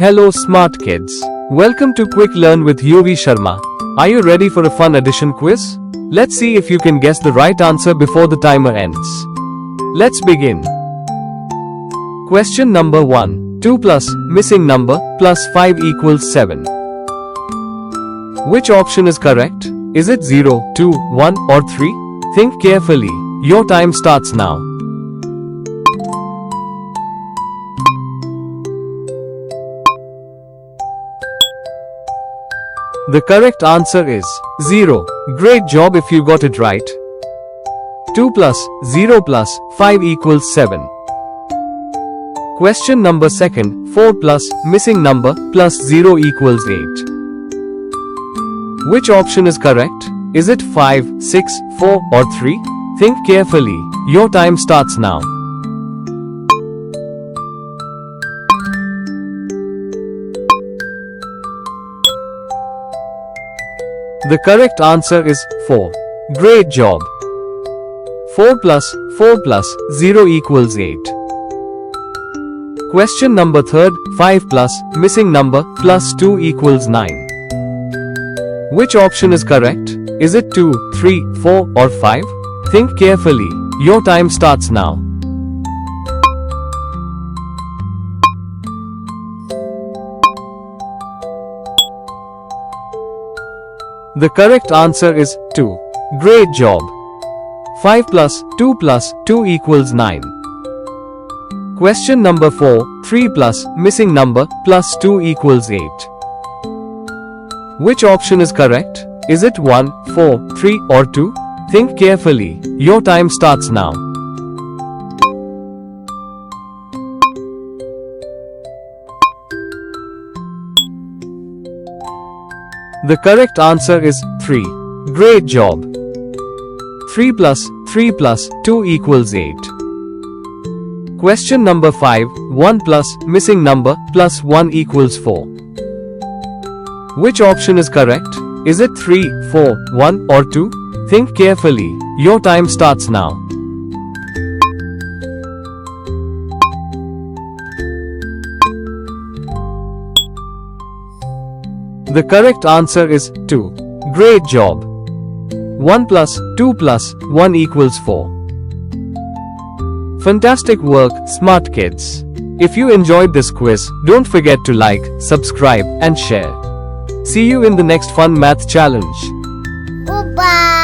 Hello smart kids. Welcome to Quick Learn with YuviSharma. Are you ready for a fun addition quiz? Let's see if you can guess the right answer before the timer ends. Let's begin. Question number 1. 2 plus missing number plus 5 equals 7. Which option is correct? Is it 0, 2, 1 or 3? Think carefully. Your time starts now. The correct answer is 0. Great job if you got it right. 2 plus 0 plus 5 equals 7. Question number 2. 4 plus missing number plus 0 equals 8. Which option is correct? Is it 5, 6, 4 or 3? Think carefully. Your time starts now. The correct answer is 4. Great job. 4 plus 0 equals 8. Question number 3. 5 plus missing number plus 2 equals 9. Which option is correct? Is it 2, 3, 4 or 5? Think carefully. Your time starts now. The correct answer is 2. Great job. 5 plus 2 equals 9. Question number 4. 3 plus missing number plus 2 equals 8. Which option is correct? Is it 1, 4, 3 or 2? Think carefully. Your time starts now. The correct answer is 3. Great job. 3 plus 2 equals 8. Question number 5. 1 plus missing number plus 1 equals 4. Which option is correct? Is it 3, 4, 1 or 2? Think carefully. Your time starts now. The correct answer is 2. Great job. 1 plus 2 plus 1 equals 4. Fantastic work, smart kids. If you enjoyed this quiz, don't forget to like, subscribe and share. See you in the next fun math challenge. Goodbye.